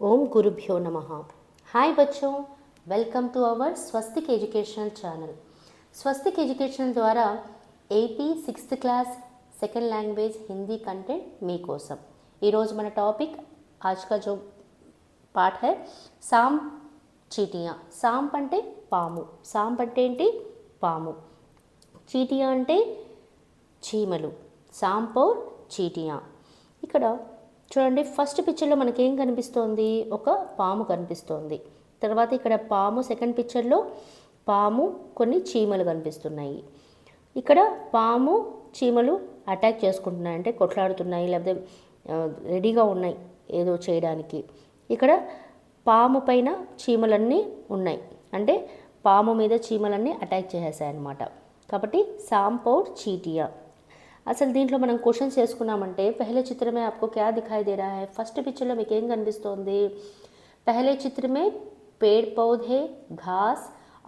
ओम गुरुभ्यो नमः। हाय बच्चों, welcome to our Swastik educational channel. Swastik educational द्वारा AP 6th class second language Hindi content मीकोसम। ఈరోజు మన టాపిక్ आज का जो పాఠ है సాంప్ చీటియా। సాంప్ అంటే పాము, సాంప్ అంటే ఏంటి? పాము. చీటియా అంటే చీమలు. సాంప్ और చీటియా. ఇక్కడ చూడండి, ఫస్ట్ పిక్చర్లో మనకేం కనిపిస్తోంది? ఒక పాము కనిపిస్తోంది. తర్వాత ఇక్కడ పాము, సెకండ్ పిక్చర్లో పాము, కొన్ని చీమలు కనిపిస్తున్నాయి. ఇక్కడ పాము చీమలు అటాక్ చేసుకుంటున్నాయి, అంటే కొట్లాడుతున్నాయి, లేకపోతే రెడీగా ఉన్నాయి ఏదో చేయడానికి. ఇక్కడ పాము పైన చీమలన్నీ ఉన్నాయి, అంటే పాము మీద చీమలన్నీ అటాక్ చేసేసాయి అన్నమాట. కాబట్టి सांप और चींटियां। అసలు దీంట్లో మనం క్వశ్చన్స్ చేసుకున్నామంటే पहले चित्र में आपको क्या दिखाई दे रहा है? फर्स्ट पिक्चर మీకు ఏం కనిపిస్తోంది? पहले चित्र में पेड़ पौधे, घास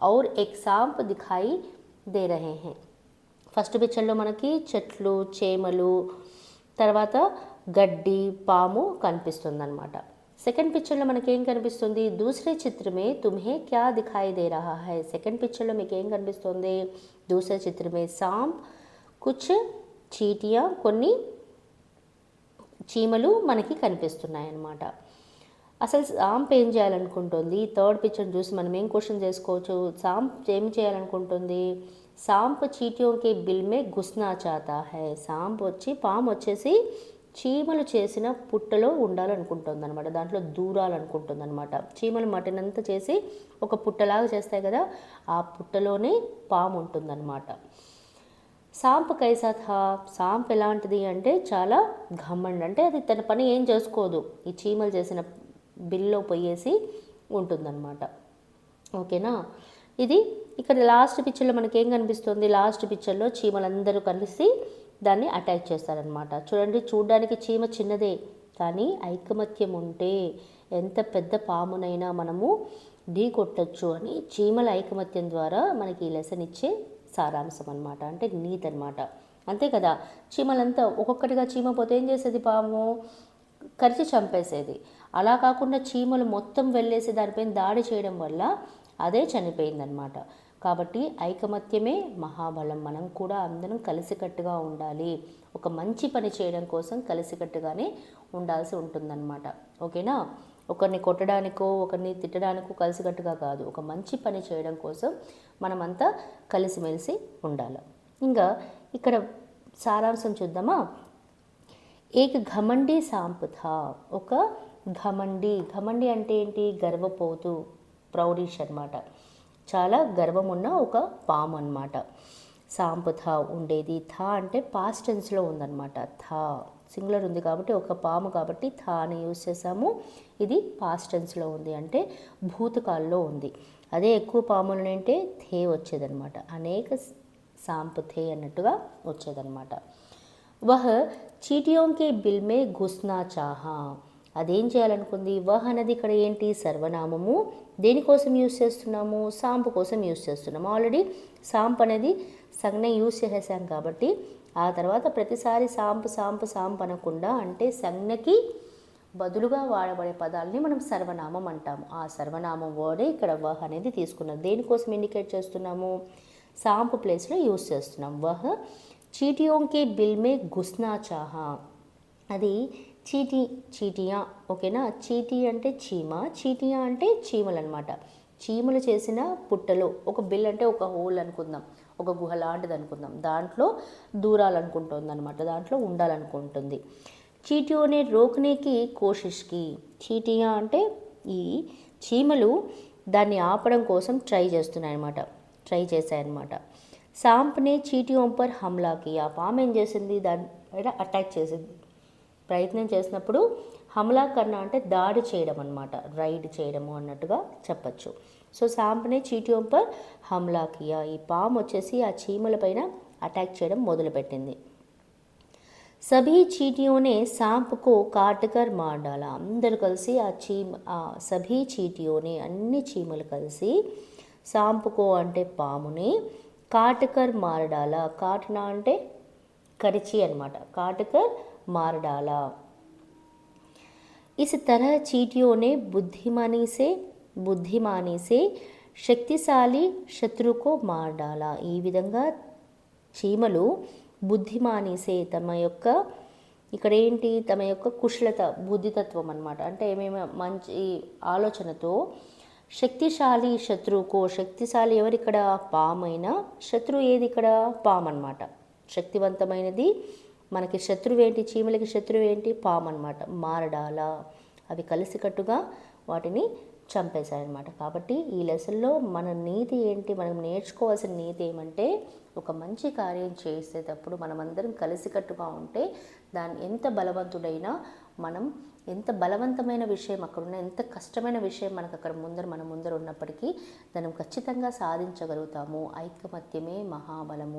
और एक सांप दिखाई दे रहे हैं। ఫస్ట్ పిక్చర్లో మనకి చెట్లు, చేమలు, తర్వాత గడ్డి, పాము కనిపిస్తుందన్నమాట. సెకండ్ పిక్చర్లో మనకి ఏం కనిపిస్తుంది? दूसरे चित्र में तुम्हें क्या दिखाई दे रहा है? సెకండ్ పిక్చర్లో మీకు ఏం కనిపిస్తుంది? दूसरे चित्र में सांप, कुछ చీటియా, కొన్ని చీమలు మనకి కనిపిస్తున్నాయి అన్నమాట. అసలు సాంప్ ఏం చేయాలనుకుంటుంది? థర్డ్ పిక్చర్ చూసి మనం ఏం క్వశ్చన్ చేసుకోవచ్చు? సాంప్ ఏం చేయాలనుకుంటుంది? సాంప్ చీటియోంకే బిల్ మే ఘుస్నా చాతా హై. సాంప్ వచ్చి, పాము వచ్చేసి చీమలు చేసిన పుట్టలో ఉండాలనుకుంటుంది అనమాట, దాంట్లో దూరాలనుకుంటుంది అనమాట. చీమలు మటనంతా చేసి ఒక పుట్టలాగా చేస్తాయి కదా, ఆ పుట్టలోనే పాము ఉంటుందన్నమాట. సాంప్ కైసా థా? సాంప్ ఎలాంటిది అంటే చాలా ఘమండ్, అంటే అది తన పని ఏం చేసుకోదు, ఈ చీమలు చేసిన బిల్లో పోయేసి ఉంటుందన్నమాట. ఓకేనా? ఇది ఇక్కడ లాస్ట్ పిక్చర్లో మనకి ఏం కనిపిస్తుంది? లాస్ట్ పిక్చర్లో చీమలందరూ కలిసి దాన్ని అటాక్ చేస్తారనమాట. చూడండి, చూడ్డానికి చీమ చిన్నదే, కానీ ఐకమత్యం ఉంటే ఎంత పెద్ద పామునైనా మనము ఢీ కొట్టచ్చు అని చీమల ఐకమత్యం ద్వారా మనకి ఈ లెసన్ ఇచ్చే సారాంశం అనమాట, అంటే నీతి అనమాట. అంతే కదా, చీమలంతా ఒక్కొక్కటిగా చీమ పోతే ఏం చేసేది? పాము కరిచి చంపేసేది. అలా కాకుండా చీమలు మొత్తం వెళ్ళేసి దానిపైన దాడి చేయడం వల్ల అదే చనిపోయిందనమాట. కాబట్టి ఐకమత్యమే మహాబలం. మనం కూడా అందరం కలిసికట్టుగా ఉండాలి. ఒక మంచి పని చేయడం కోసం కలిసికట్టుగానే ఉండాల్సి ఉంటుందన్నమాట. ఓకేనా? ఒకరిని కొట్టడానికో ఒకరిని తిట్టడానికో కలిసికట్టుగా కాదు, ఒక మంచి పని చేయడం కోసం మనమంతా కలిసిమెలిసి ఉండాలి. ఇంకా ఇక్కడ సారాంశం చూద్దామా? ఏక్ ఘమండి సాంప్ థా. ఒక ఘమండి. ఘమండి అంటే ఏంటి? గర్వపోతు, ప్రౌడిష్ అనమాట. చాలా గర్వం ఉన్న ఒక పాము అన్నమాట. సాంప్ థా ఉండేది. థా అంటే పాస్ట్ టెన్స్లో ఉందన్నమాట. థా సింగులర్ ఉంది కాబట్టి, ఒక పాము కాబట్టి థా అని యూజ్ చేసాము. ఇది పాస్ట్ టెన్స్లో ఉంది, అంటే భూతకాల్లో ఉంది. అదే ఎక్కువ పాములు అంటే థే వచ్చేదన్నమాట. అనేక సాంప్ థే అన్నట్టుగా వచ్చేదన్నమాట. వహ్ చీటియోంకే బిల్ మే ఘుస్నా చాహా. అదేం చేయాలనుకుంది? వహ్ అనేది ఇక్కడ ఏంటి? సర్వనామము. దేనికోసం యూజ్ చేస్తున్నాము? సాంప్ కోసం యూజ్ చేస్తున్నాము. ఆల్రెడీ సాంప్ అనేది సంజ్ఞ యూజ్ చేసేసాం కాబట్టి ఆ తర్వాత ప్రతిసారి సాంప్ సాంప్ సాంప్ అనకుండా, అంటే సంజ్ఞకి బదులుగా వాడబడే పదాలని మనం సర్వనామం అంటాము. ఆ సర్వనామం వర్డే ఇక్కడ వహ్ అనేది తీసుకున్నాం. దేనికోసం ఇండికేట్ చేస్తున్నాము? సాంప్ ప్లేస్లో యూజ్ చేస్తున్నాం. వహ్ చీటియోంకే బిల్ మే ఘుస్నా చాహా. అది చీటీ, చీటియా. ఓకేనా? చీటీ అంటే చీమ, చీటియా అంటే చీమలు అనమాట. చీమలు చేసిన పుట్టలో, ఒక బిల్ అంటే ఒక హోల్ అనుకుందాం, ఒక గుహ లాంటిది అనుకుందాం, దాంట్లో దూరాలనుకుంటుంది అనమాట, దాంట్లో ఉండాలనుకుంటుంది. చీటియోనే రోకనేకి కోషిష్కి. చీటియా అంటే ఈ చీమలు దాన్ని ఆపడం కోసం ట్రై చేస్తున్నాయన్నమాట, ట్రై చేశాయన్నమాట. సాంప్నే చీటియోం per హమ్లా Kia. పాము ఏం చేసింది? దాని పైన అటాక్ చేసింది. ప్రయత్నం చేసినప్పుడు హమ్లా కన్నా అంటే దాడి చేయడం అనమాట, రైడ్ చేయడము అన్నట్టుగా చెప్పచ్చు. So సాంప్నే చీటియోం per హమ్లా Kia. ఈ పాము వచ్చేసి ఆ చీమల పైన అటాక్ చేయడం మొదలుపెట్టింది. సభీ చీటియోనే సాంప్కో కాటకర్ మార్ డాలా. అందరూ కలిసి సభీ చీటియోనే, అన్ని చీమలు కలిసి సాంప్కో అంటే పాముని, కాటకర్ మార్ డాలా. కాటనా అంటే కరిచి అనమాట, కాటకర్ మార్ డాలా. इस तरह चींटियों ने बुद्धिमानी से శక్తిశాలి శత్రువుకు మార్ డాలా. ఈ విధంగా చీమలు బుద్ధిమానిసే తమ యొక్క ఇక్కడ ఏంటి తమ యొక్క కుశలత బుద్ధితత్వం అనమాట. అంటే ఏమేమి మంచి ఆలోచనతో శక్తిశాలి శత్రువుకో, శక్తిశాలి ఎవరిక్కడ పామైనా, శత్రువు ఏది ఇక్కడ పాము అనమాట. శక్తివంతమైనది మనకి శత్రువు ఏంటి, చీమలకి శత్రువు ఏంటి పాము అనమాట. మారడాల అవి కలిసికట్టుగా వాటిని చంపేశాయన్నమాట. కాబట్టి ఈ లెసన్లో మన నీతి ఏంటి, మనం నేర్చుకోవాల్సిన నీతి ఏమంటే ఒక మంచి కార్యం చేసేటప్పుడు మనమందరం కలిసికట్టుగా ఉంటే దాన్ని ఎంత బలవంతుడైనా మనం ఎంత బలవంతమైన విషయం అక్కడున్న ఎంత కష్టమైన విషయం మనకు అక్కడ మన ముందర ఉన్నప్పటికీ దాన్ని ఖచ్చితంగా సాధించగలుగుతాము. ఐకమత్యమే మహాబలము.